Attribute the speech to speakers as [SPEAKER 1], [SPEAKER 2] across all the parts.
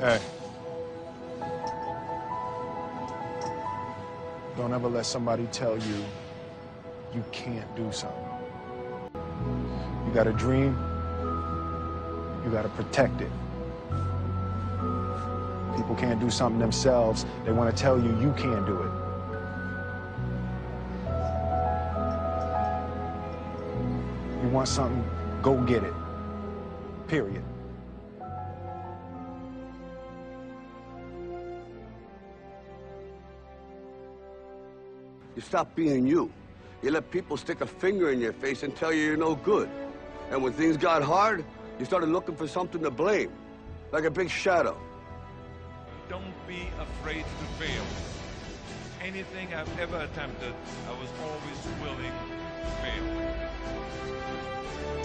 [SPEAKER 1] Hey. Don't ever let somebody tell you you can't do something. You got a dream, you got to protect it. People can't do something themselves. They want to tell you you can't do it. You want something, go get it. Period.
[SPEAKER 2] You stop being you. You let people stick a finger in your face and tell you you're no good. And when things got hard, you started looking for something to blame, like a big shadow.
[SPEAKER 3] Don't be afraid to fail. Anything I've ever attempted, I was always willing to fail.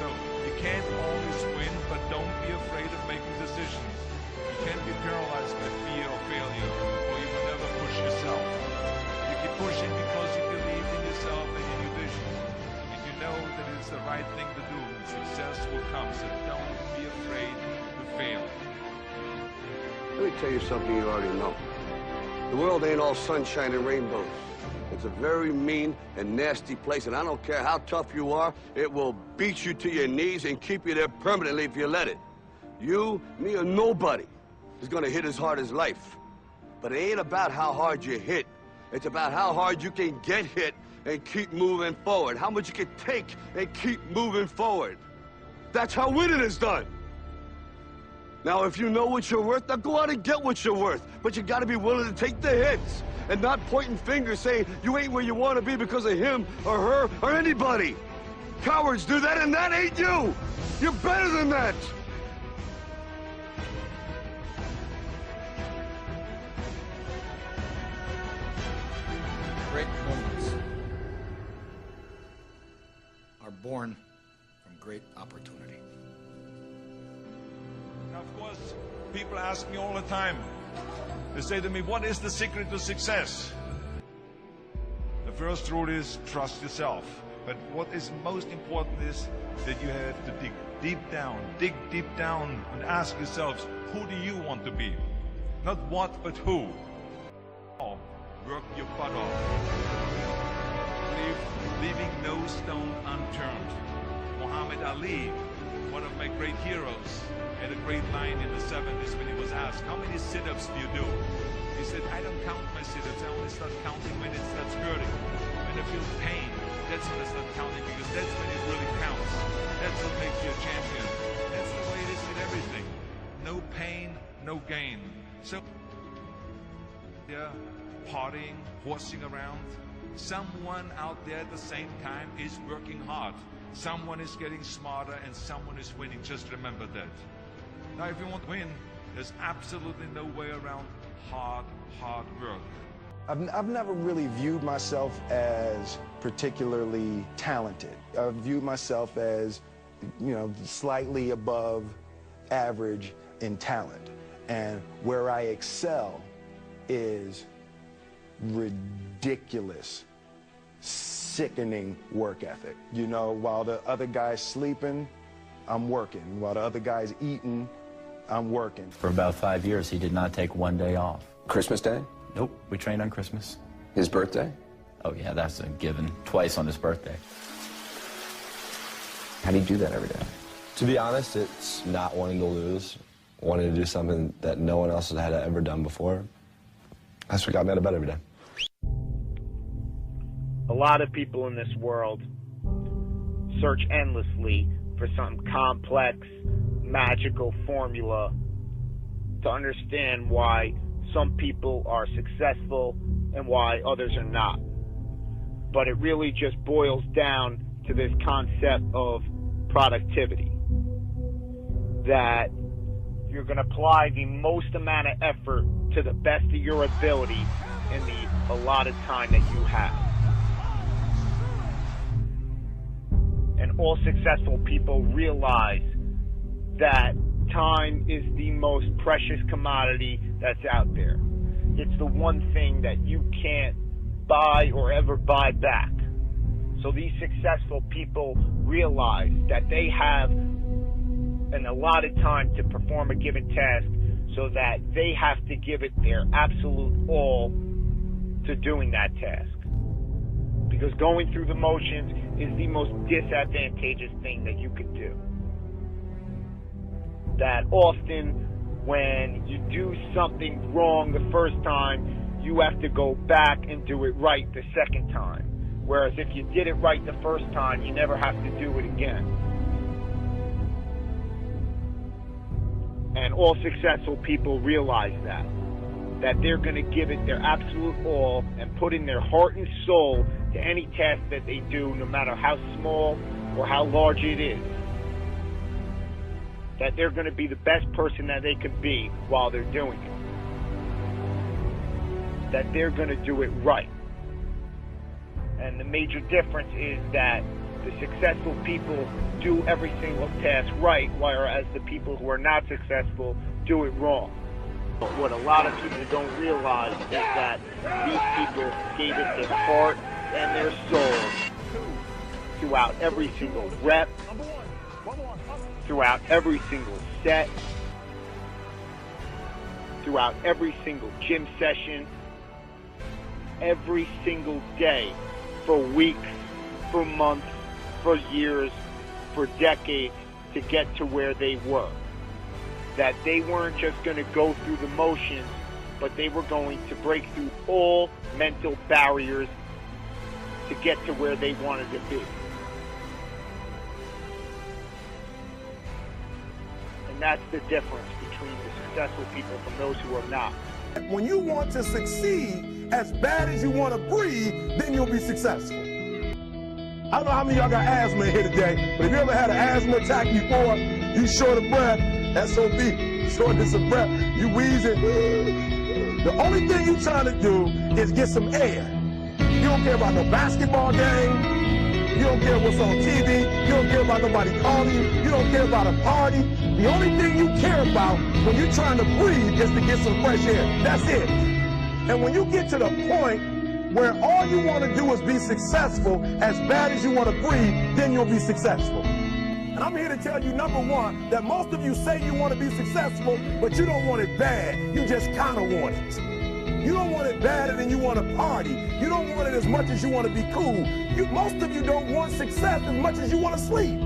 [SPEAKER 3] So you can't always win, but don't be afraid of making decisions. You can't be paralyzed by fear of failure, or you will never push yourself. You keep pushing because you believe in yourself and in your vision. And you know that it's the right thing to do. Success will come, so don't be afraid to fail.
[SPEAKER 2] Let me tell you something you already know. The world ain't all sunshine and rainbows. It's a very mean and nasty place, and I don't care how tough you are, it will beat you to your knees and keep you there permanently if you let it. You, me, or nobody is gonna hit as hard as life. But it ain't about how hard you hit. It's about how hard you can get hit and keep moving forward. How much you can take and keep moving forward. That's how winning is done. Now, if you know what you're worth, now go out and get what you're worth. But you gotta be willing to take the hits and not pointing fingers saying you ain't where you wanna be because of him or her or anybody. Cowards do that, and that ain't you. You're better than that.
[SPEAKER 4] Great moments are born from great opportunity.
[SPEAKER 3] Now, of course, people ask me all the time. They say to me, what is the secret to success? The first rule is trust yourself. But what is most important is that you have to dig deep down and ask yourselves, who do you want to be? Not what, but who. Work your butt off. Leaving no stone unturned. Muhammad Ali, one of my great heroes, had a great line in the 70s when he was asked, how many sit-ups do you do? He said, I don't count my sit-ups. I only start counting when it starts hurting. When I feel pain, that's when I start counting, because that's when it really counts. That's what makes you a champion. That's the way it is with everything. No pain, no gain. So, yeah, partying, horsing around. Someone out there at the same time is working hard. Someone is getting smarter and someone is winning. Just remember that. Now, if you want to win, there's absolutely no way around hard work.
[SPEAKER 1] I've never really viewed myself as particularly talented. I've viewed myself as, slightly above average in talent. And where I excel is ridiculous, sickening work ethic. While the other guy's sleeping, I'm working. While the other guy's eating, I'm working.
[SPEAKER 5] For about 5 years, he did not take one day off.
[SPEAKER 6] Christmas Day?
[SPEAKER 5] Nope, we trained on Christmas.
[SPEAKER 6] His birthday?
[SPEAKER 5] Oh yeah, that's a given. Twice on his birthday.
[SPEAKER 6] How do you do that every day? To be honest, it's not wanting to lose, wanting to do something that no one else had ever done before. That's what got me out of bed every day.
[SPEAKER 7] A lot of people in this world search endlessly for some complex, magical formula to understand why some people are successful and why others are not. But it really just boils down to this concept of productivity. That you're going to apply the most amount of effort to the best of your ability in the allotted time that you have. And all successful people realize that time is the most precious commodity that's out there. It's the one thing that you can't buy or ever buy back. So these successful people realize that they have an allotted time to perform a given task so that they have to give it their absolute all to doing that task. Because going through the motions is the most disadvantageous thing that you could do. That often when you do something wrong the first time, you have to go back and do it right the second time. Whereas if you did it right the first time, you never have to do it again. And all successful people realize that they're going to give it their absolute all and put in their heart and soul to any task that they do, no matter how small or how large it is. That they're going to be the best person that they can be while they're doing it. That they're going to do it right. And the major difference is that the successful people do every single task right, whereas the people who are not successful do it wrong. But what a lot of people don't realize is that these people gave it their heart and their soul throughout every single rep, throughout every single set, throughout every single gym session, every single day, for weeks, for months, for years, for decades, to get to where they were. That they weren't just going to go through the motions, but they were going to break through all mental barriers to get to where they wanted to be. And that's the difference between the successful people from those who are not.
[SPEAKER 8] When you want to succeed as bad as you want to breathe, then you'll be successful. I don't know how many of y'all got asthma in here today, but if you ever had an asthma attack before, you short of breath, SOB, shortness of breath, you wheezing. The only thing you're trying to do is get some air. You don't care about no basketball game. You don't care what's on TV. You don't care about nobody calling you. You don't care about a party. The only thing you care about when you're trying to breathe is to get some fresh air. That's it. And when you get to the point where all you want to do is be successful as bad as you want to breathe, then you'll be successful. And I'm here to tell you, number one, that most of you say you want to be successful, but you don't want it bad. You just kind of want it. You don't want it badder than you want to party. You don't want it as much as you want to be cool. Most of you don't want success as much as you want to sleep.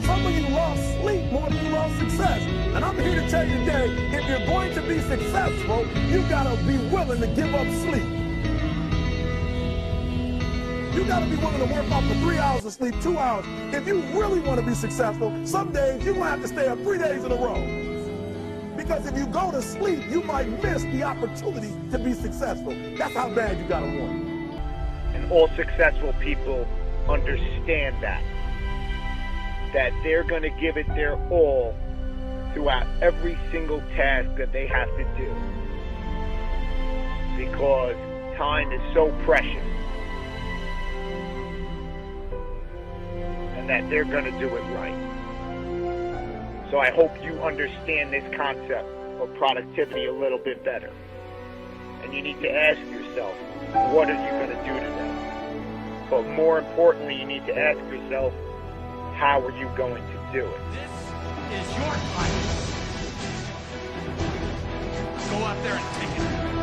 [SPEAKER 8] Some of you love sleep more than you love success. And I'm here to tell you today, if you're going to be successful, you got to be willing to give up sleep. You got to be willing to work off for 3 hours of sleep, 2 hours. If you really want to be successful, some days you're going to have to stay up 3 days in a row. Because if you go to sleep, you might miss the opportunity to be successful. That's how bad you got to want it.
[SPEAKER 7] And all successful people understand that they're going to give it their all throughout every single task that they have to do. Because time is so precious. And that they're going to do it right. So I hope you understand this concept of productivity a little bit better. And you need to ask yourself, what are you going to do today? But more importantly, you need to ask yourself, how are you going to do it?
[SPEAKER 3] This is your time. Go out there and take it.